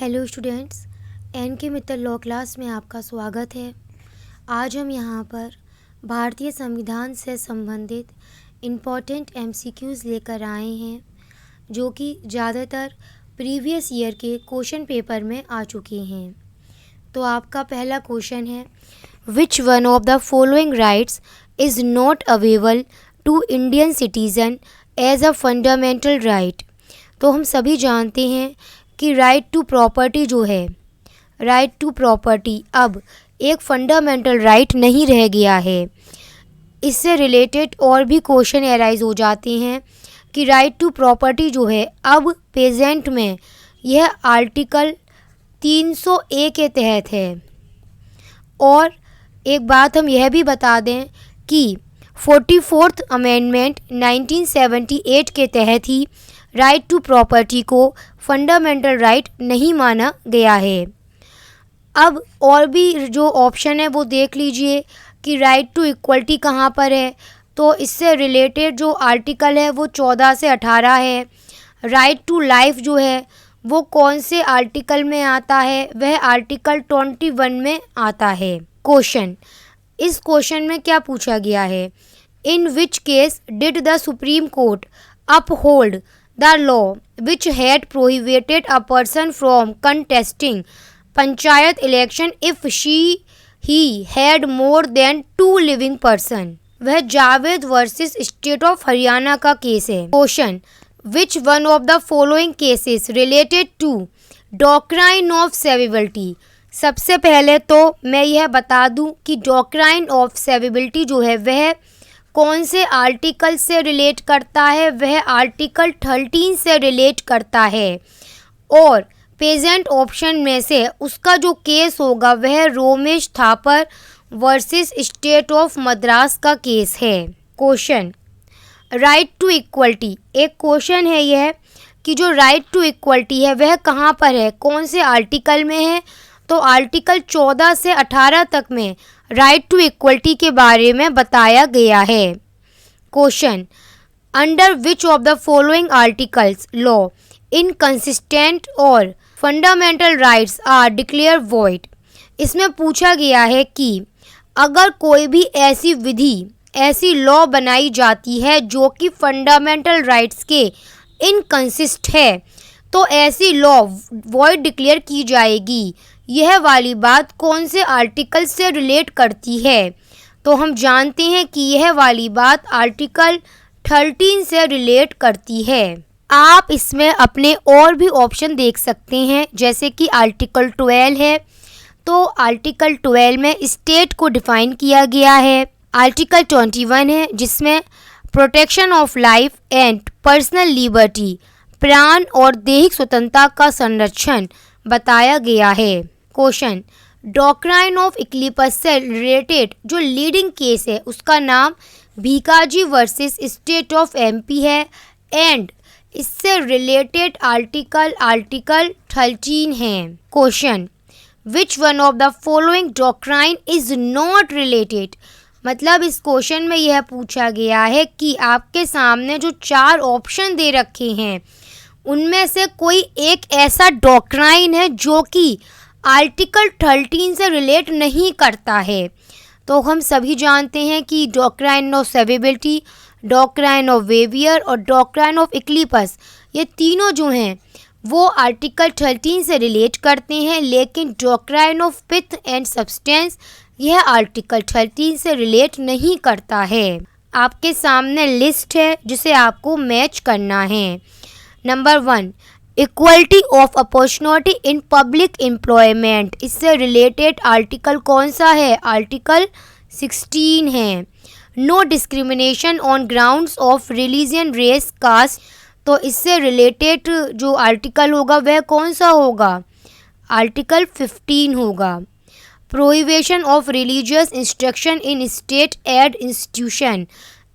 Hello students, N के Mittal law class में आपका स्वागत है। आज हम यहाँ पर भारतीय संविधान से संबंधित इम्पॉर्टेंट एमसीक्यूज़ लेकर आए हैं जो कि ज़्यादातर प्रीवियस ईयर के क्वेश्चन पेपर में आ चुके हैं। तो आपका पहला क्वेश्चन है, which one of the following rights is not available to Indian citizen as a fundamental right. तो हम सभी जानते हैं कि राइट टू प्रॉपर्टी जो है, राइट टू प्रॉपर्टी अब एक फंडामेंटल राइट नहीं रह गया है। इससे रिलेटेड और भी क्वेश्चन एराइज हो जाते हैं कि राइट टू प्रॉपर्टी जो है अब प्रेजेंट में यह आर्टिकल 301 के तहत है। और एक बात हम यह भी बता दें कि 44th अमेंडमेंट 1978 के तहत ही राइट टू प्रॉपर्टी को फंडामेंटल राइट नहीं माना गया है। अब और भी जो ऑप्शन है वो देख लीजिए कि राइट टू इक्वलिटी कहाँ पर है। तो इससे रिलेटेड जो आर्टिकल है वो 14 से 18 है। राइट टू लाइफ जो है वो कौन से आर्टिकल में आता है, वह आर्टिकल 21 में आता है। क्वेश्चन, इस क्वेश्चन में क्या पूछा गया है, in which case did the Supreme Court uphold the law which had prohibited a person from contesting panchayat election if he had more than 2 living person। वह Javed versus state of Haryana का case है। Question, which one of the following cases related to doctrine of severability। सबसे पहले तो मैं यह बता दूं कि डॉक्ट्राइन ऑफ सेवेबिलिटी जो है वह कौन से आर्टिकल से रिलेट करता है, वह आर्टिकल 13 से रिलेट करता है। और प्रेजेंट ऑप्शन में से उसका जो केस होगा वह Romesh Thapar versus state of Madras का केस है। क्वेश्चन, राइट टू इक्वलिटी, एक क्वेश्चन है यह कि जो राइट टू इक्वलिटी है वह कहाँ पर है, कौन से आर्टिकल में है। तो आर्टिकल 14 से 18 तक में राइट टू इक्वलिटी के बारे में बताया गया है। Question, under which of the following articles law inconsistent और fundamental rights are declared void. इसमें पूछा गया है कि अगर कोई भी ऐसी विधि, ऐसी लॉ बनाई जाती है जो कि फंडामेंटल राइट्स के इनकंसिस्ट है तो ऐसी लॉ वॉइड डिक्लेयर की जाएगी। यह वाली बात कौन से आर्टिकल से रिलेट करती है। तो हम जानते हैं कि यह वाली बात आर्टिकल 13 से रिलेट करती है। आप इसमें अपने और भी ऑप्शन देख सकते हैं, जैसे कि आर्टिकल 12 है। तो आर्टिकल 12 में स्टेट को डिफाइन किया गया है। आर्टिकल 21 है जिसमें protection of life and personal liberty, प्राण और दैहिक स्वतंत्रता का संरक्षण बताया गया है। क्वेश्चन, डॉक्ट्राइन ऑफ इक्लिपस से रिलेटेड जो लीडिंग केस है उसका नाम Bhikaji versus state of MP है एंड इससे रिलेटेड आर्टिकल 13 है। Question, which one of the following doctrine is not related. मतलब इस क्वेश्चन में यह पूछा गया है कि आपके सामने जो 4 ऑप्शन दे रखे हैं उनमें से कोई एक ऐसा डॉक्ट्राइन है जो कि आर्टिकल 13 से रिलेट नहीं करता है। तो हम सभी जानते हैं कि doctrine of severability, doctrine of waiver और डॉक्ट्राइन ऑफ इक्लिपस, ये तीनों जो हैं वो आर्टिकल 13 से रिलेट करते हैं, लेकिन doctrine of pith and substance यह आर्टिकल 13 से रिलेट नहीं करता है। आपके सामने लिस्ट है जिसे आपको मैच करना है। Number 1, equality of opportunity in public employment, इससे रिलेटेड आर्टिकल कौन सा है, आर्टिकल 16 है। No discrimination on grounds of religion, race, caste, तो इससे रिलेटेड जो आर्टिकल होगा वह कौन सा होगा, आर्टिकल 15 होगा। Prohibition of religious instruction in state aid institution,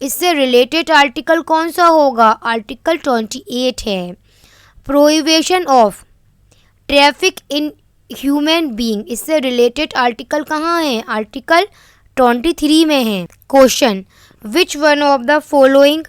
इससे रिलेटेड आर्टिकल कौन सा होगा, आर्टिकल 28 है। Prohibition of traffic in human being, इससे रिलेटेड आर्टिकल कहाँ है, आर्टिकल 23 में है। Question, which one of the following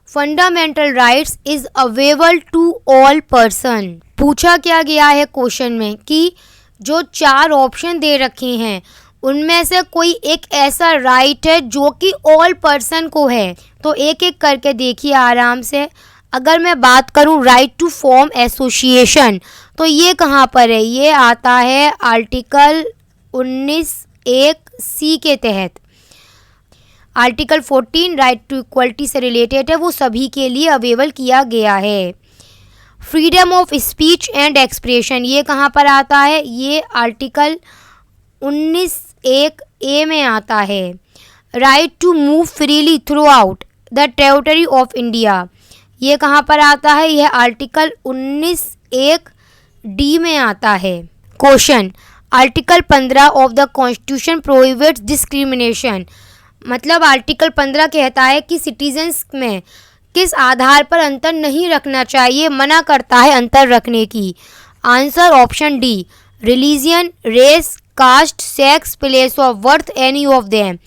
fundamental rights is available to all person. पूछा क्या गया है क्वेश्चन में कि जो 4 ऑप्शन दे रखे हैं उनमें से कोई एक ऐसा राइट है जो कि ऑल पर्सन को है। तो एक एक करके देखिए आराम से। अगर मैं बात करूं राइट टू फॉर्म एसोसिएशन, तो ये कहाँ पर है? ये आता है आर्टिकल 19(1)(c) के तहत। आर्टिकल 14 राइट टू इक्वलिटी से रिलेटेड है, वो सभी के लिए अवेलेबल किया गया है। Freedom of speech and expression, ये कहाँ पर आता है? ये आर्टिकल 19(1)(a) में आता है। Right to move freely throughout the territory of India, ये कहाँ पर आता है? यह आर्टिकल 19(1)(d) में आता है। Question, article 15 of the constitution prohibits discrimination, मतलब आर्टिकल 15 कहता है कि सिटीजन्स में किस आधार पर अंतर नहीं रखना चाहिए, मना करता है अंतर रखने की। Answer option D, religion, race, caste, sex, place of birth, any of them,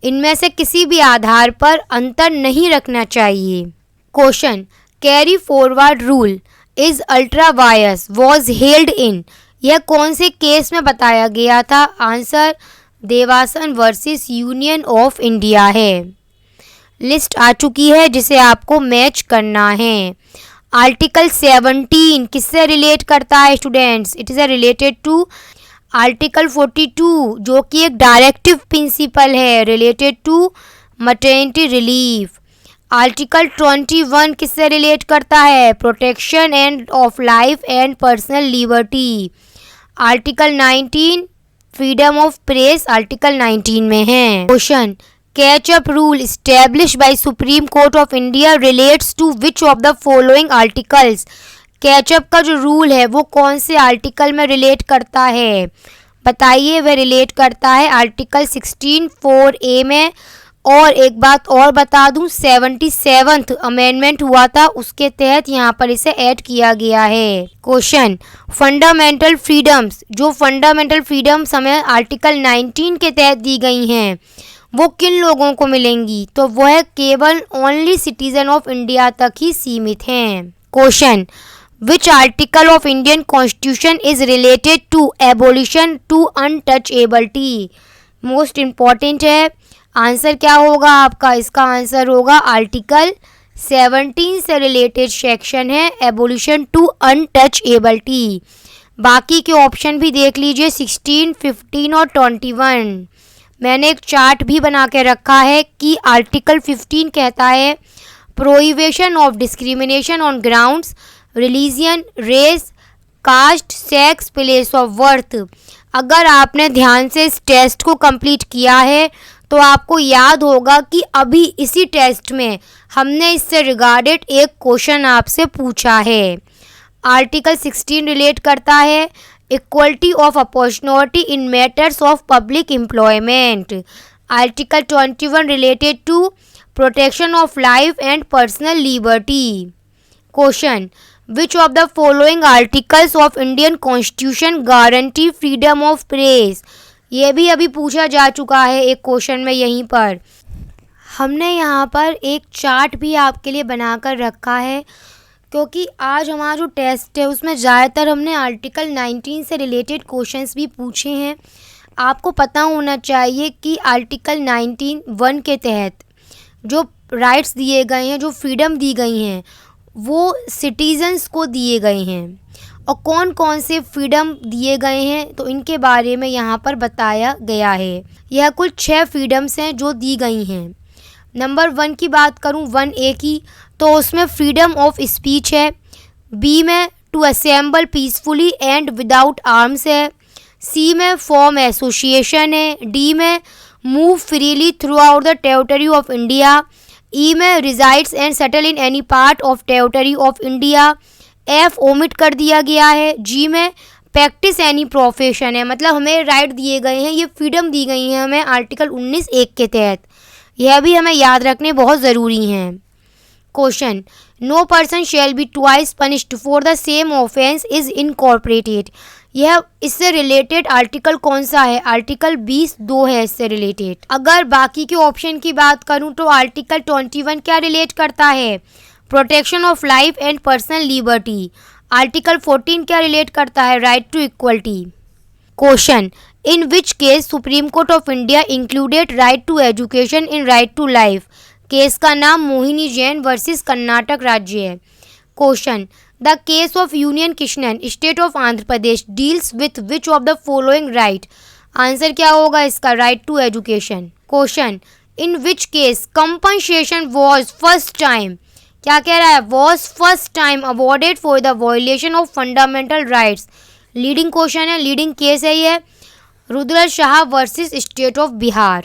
इनमें से किसी भी आधार पर अंतर नहीं रखना चाहिए। Question, carry forward rule is ultra vires was held in, यह कौन से केस में बताया गया था? Answer Devasan versus Union of India है। लिस्ट आ चुकी है जिसे आपको मैच करना है। आर्टिकल 17 किससे रिलेट करता है students? It is related to article 42 जो कि एक डायरेक्टिव प्रिंसिपल है related to maternity relief. Article 21 किससे रिलेट करता है? Protection and of life and personal liberty. Article 19 freedom of press article 19 में है। Question, catch up rule established by Supreme Court of India relates to which of the following articles, catch up का जो rule है वो कौन से आर्टिकल में relate करता है? बताइए। वह रिलेट करता है आर्टिकल 16(4)(a) में। और एक बात और बता दूं, 77th अमेंडमेंट हुआ था उसके तहत यहाँ पर इसे ऐड किया गया है। क्वेश्चन, फंडामेंटल फ्रीडम्स, जो फंडामेंटल फ्रीडम्स हमें आर्टिकल 19 के तहत दी गई हैं वो किन लोगों को मिलेंगी? तो वह केवल ओनली सिटीजन ऑफ इंडिया तक ही सीमित हैं। Question, which article of Indian Constitution is related to abolition to untouchability, most important है। आंसर क्या होगा आपका? इसका आंसर होगा आर्टिकल 17 से रिलेटेड सेक्शन है एबोलिशन टू अनटचेबिलिटी। बाकी के ऑप्शन भी देख लीजिए 16, 15 और 21। मैंने एक चार्ट भी बना के रखा है कि आर्टिकल 15 कहता है prohibition of discrimination on grounds religion, race, caste, sex, place of birth. अगर आपने ध्यान से इस टेस्ट को कंप्लीट किया है तो आपको याद होगा कि अभी इसी टेस्ट में हमने इससे रिगार्डेड एक क्वेश्चन आपसे पूछा है। आर्टिकल 16 रिलेट करता है equality of opportunity in matters of public employment. Article 21 related to protection of life and personal liberty. Question, which of the following articles of Indian Constitution guarantee freedom of press, ये भी अभी पूछा जा चुका है एक क्वेश्चन में। यहीं पर हमने यहाँ पर एक चार्ट भी आपके लिए बनाकर रखा है क्योंकि आज हमारा जो टेस्ट है उसमें ज़्यादातर हमने आर्टिकल 19 से रिलेटेड क्वेश्चंस भी पूछे हैं। आपको पता होना चाहिए कि आर्टिकल 19(1) के तहत जो राइट्स दिए गए हैं, जो फ्रीडम दी गई हैं वो सिटीजन्स को दिए गए हैं। और कौन कौन से फ्रीडम दिए गए हैं तो इनके बारे में यहाँ पर बताया गया है। यह कुल 6 फ्रीडम्स हैं जो दी गई हैं। नंबर 1 की बात करूँ 1A की, तो उसमें फ्रीडम ऑफ स्पीच है। बी में to assemble peacefully and without arms है। सी में फॉर्म एसोसिएशन है। डी में move freely throughout the territory of India. E में resides and settle in any part of territory of India. F omit कर दिया गया है। जी में प्रैक्टिस एनी प्रोफेशन है। मतलब हमें राइट दिए गए हैं, ये फ्रीडम दी गई हैं हमें आर्टिकल 19(1) के तहत। यह भी हमें याद रखने बहुत ज़रूरी हैं। Question, no person shall be twice punished for the same offence is incorporated, यह इससे रिलेटेड आर्टिकल कौन सा है? आर्टिकल 20(2) है इससे रिलेटेड। अगर बाकी के ऑप्शन की बात करूं तो आर्टिकल 21 क्या रिलेट करता है? Protection of life and personal liberty. Article 14 क्या रिलेट करता है? Right to equality. Question, in which case Supreme Court of India included right to education in right to life? Case का नाम मोहिनी जैन वर्सेस कर्नाटक राज्य है। Question, the case of Unni Krishnan state of Andhra Pradesh deals with which of the following right? Answer क्या होगा इसका? Right to education. Question, in which case compensation was first time, क्या कह रहा है? Was first time awarded for the violation of fundamental rights. Leading question है, leading case है ये, Rudra Shah versus state of Bihar.